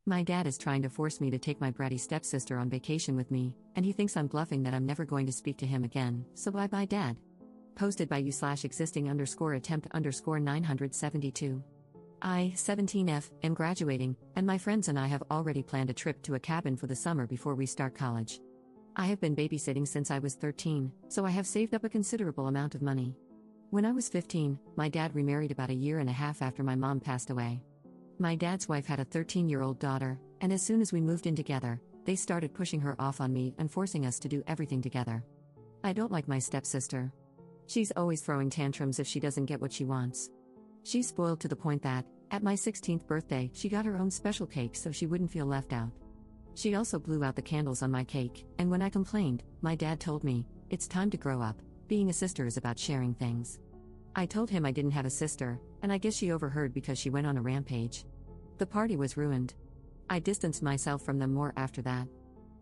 My dad is trying to force me to take my bratty stepsister on vacation with me, and he thinks I'm bluffing that I'm never going to speak to him again, so bye bye dad. Posted by you/existing_attempt_972. I, 17F, am graduating, and my friends and I have already planned a trip to a cabin for the summer before we start college. I have been babysitting since I was 13, so I have saved up a considerable amount of money. When I was 15, my dad remarried about a year and a half after my mom passed away. My dad's wife had a 13-year-old daughter, and as soon as we moved in together, they started pushing her off on me and forcing us to do everything together. I don't like my stepsister. She's always throwing tantrums if she doesn't get what she wants. She's spoiled to the point that, at my 16th birthday, she got her own special cake so she wouldn't feel left out. She also blew out the candles on my cake, and when I complained, my dad told me, "It's time to grow up, being a sister is about sharing things." I told him I didn't have a sister, and I guess she overheard because she went on a rampage. The party was ruined. I distanced myself from them more after that.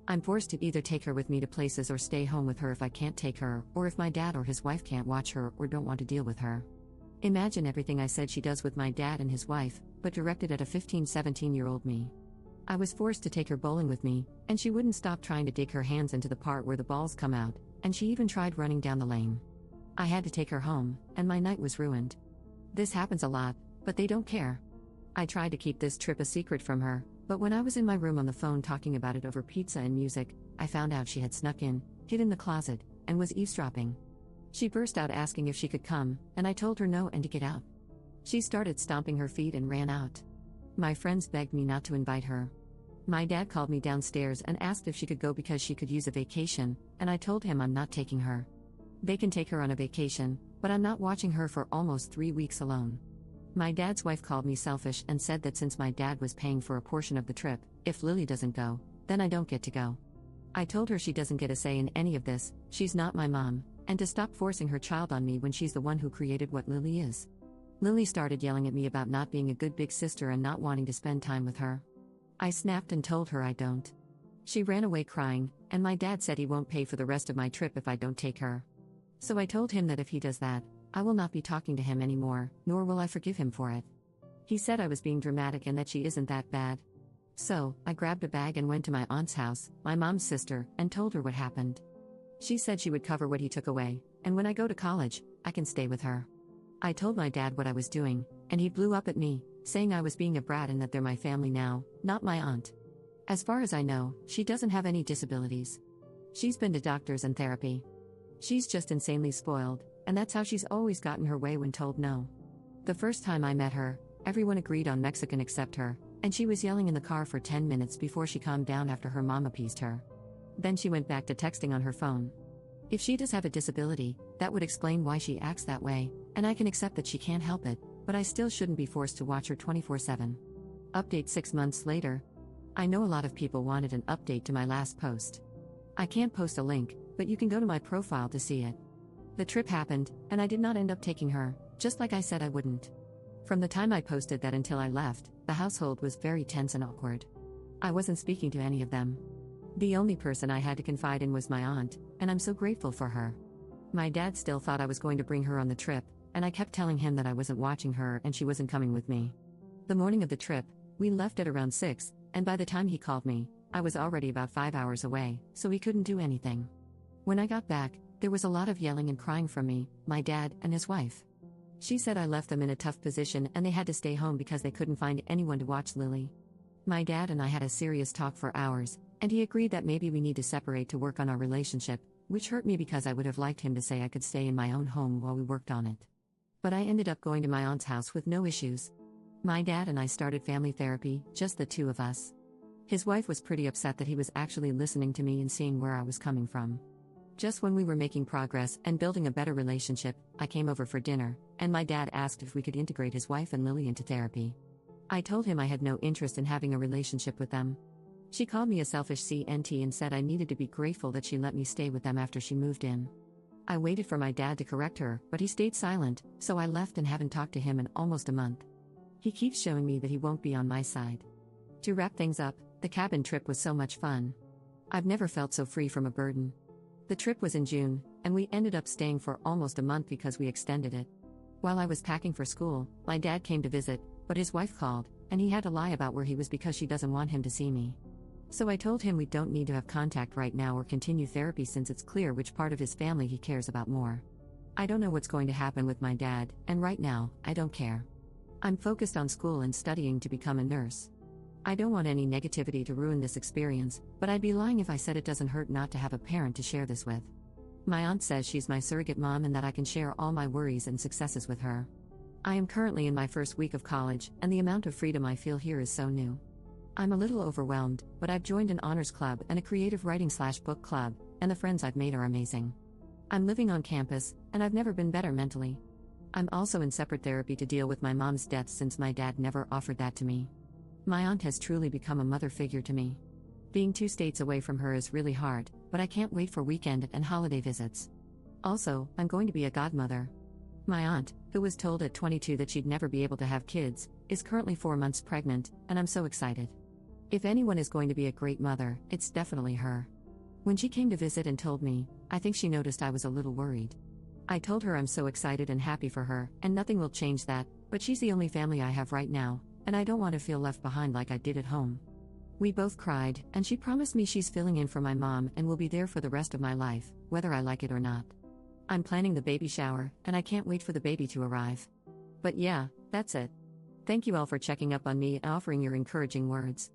I'm forced to either take her with me to places or stay home with her if I can't take her, or if my dad or his wife can't watch her or don't want to deal with her. Imagine everything I said she does with my dad and his wife, but directed at a 15-17-year-old me. I was forced to take her bowling with me, and she wouldn't stop trying to dig her hands into the part where the balls come out, and she even tried running down the lane. I had to take her home, and my night was ruined. This happens a lot, but they don't care. I tried to keep this trip a secret from her, but when I was in my room on the phone talking about it over pizza and music, I found out she had snuck in, hid in the closet, and was eavesdropping. She burst out asking if she could come, and I told her no and to get out. She started stomping her feet and ran out. My friends begged me not to invite her. My dad called me downstairs and asked if she could go because she could use a vacation, and I told him I'm not taking her. They can take her on a vacation, but I'm not watching her for almost 3 weeks alone. My dad's wife called me selfish and said that since my dad was paying for a portion of the trip, if Lily doesn't go, then I don't get to go. I told her she doesn't get a say in any of this, she's not my mom, and to stop forcing her child on me when she's the one who created what Lily is. Lily started yelling at me about not being a good big sister and not wanting to spend time with her. I snapped and told her I don't. She ran away crying, and my dad said he won't pay for the rest of my trip if I don't take her. So I told him that if he does that, I will not be talking to him anymore, nor will I forgive him for it. He said I was being dramatic and that she isn't that bad. So, I grabbed a bag and went to my aunt's house, my mom's sister, and told her what happened. She said she would cover what he took away, and when I go to college, I can stay with her. I told my dad what I was doing, and he blew up at me, saying I was being a brat and that they're my family now, not my aunt. As far as I know, she doesn't have any disabilities. She's been to doctors and therapy. She's just insanely spoiled, and that's how she's always gotten her way when told no. The first time I met her, everyone agreed on Mexican except her, and she was yelling in the car for 10 minutes before she calmed down after her mom appeased her. Then she went back to texting on her phone. If she does have a disability, that would explain why she acts that way, and I can accept that she can't help it, but I still shouldn't be forced to watch her 24/7. Update 6 months later. I know a lot of people wanted an update to my last post. I can't post a link, but you can go to my profile to see it. The trip happened, and I did not end up taking her, just like I said I wouldn't. From the time I posted that until I left, the household was very tense and awkward. I wasn't speaking to any of them. The only person I had to confide in was my aunt, and I'm so grateful for her. My dad still thought I was going to bring her on the trip, and I kept telling him that I wasn't watching her and she wasn't coming with me. The morning of the trip, we left at around 6, and by the time he called me, I was already about 5 hours away, so he couldn't do anything. When I got back, there was a lot of yelling and crying from me, my dad, and his wife. She said I left them in a tough position and they had to stay home because they couldn't find anyone to watch Lily. My dad and I had a serious talk for hours, and he agreed that maybe we need to separate to work on our relationship, which hurt me because I would have liked him to say I could stay in my own home while we worked on it. But I ended up going to my aunt's house with no issues. My dad and I started family therapy, just the two of us. His wife was pretty upset that he was actually listening to me and seeing where I was coming from. Just when we were making progress and building a better relationship, I came over for dinner, and my dad asked if we could integrate his wife and Lily into therapy. I told him I had no interest in having a relationship with them. She called me a selfish CNT and said I needed to be grateful that she let me stay with them after she moved in. I waited for my dad to correct her, but he stayed silent, so I left and haven't talked to him in almost a month. He keeps showing me that he won't be on my side. To wrap things up, the cabin trip was so much fun. I've never felt so free from a burden. The trip was in June, and we ended up staying for almost a month because we extended it. While I was packing for school, my dad came to visit, but his wife called, and he had to lie about where he was because she doesn't want him to see me. So I told him we don't need to have contact right now or continue therapy since it's clear which part of his family he cares about more. I don't know what's going to happen with my dad, and right now, I don't care. I'm focused on school and studying to become a nurse. I don't want any negativity to ruin this experience, but I'd be lying if I said it doesn't hurt not to have a parent to share this with. My aunt says she's my surrogate mom and that I can share all my worries and successes with her. I am currently in my first week of college, and the amount of freedom I feel here is so new. I'm a little overwhelmed, but I've joined an honors club and a creative writing/book club, and the friends I've made are amazing. I'm living on campus, and I've never been better mentally. I'm also in separate therapy to deal with my mom's death since my dad never offered that to me. My aunt has truly become a mother figure to me. Being 2 states away from her is really hard, but I can't wait for weekend and holiday visits. Also, I'm going to be a godmother. My aunt, who was told at 22 that she'd never be able to have kids, is currently 4 months pregnant, and I'm so excited. If anyone is going to be a great mother, it's definitely her. When she came to visit and told me, I think she noticed I was a little worried. I told her I'm so excited and happy for her, and nothing will change that, but she's the only family I have right now, and I don't want to feel left behind like I did at home. We both cried, and she promised me she's filling in for my mom and will be there for the rest of my life, whether I like it or not. I'm planning the baby shower, and I can't wait for the baby to arrive. But yeah, that's it. Thank you all for checking up on me and offering your encouraging words.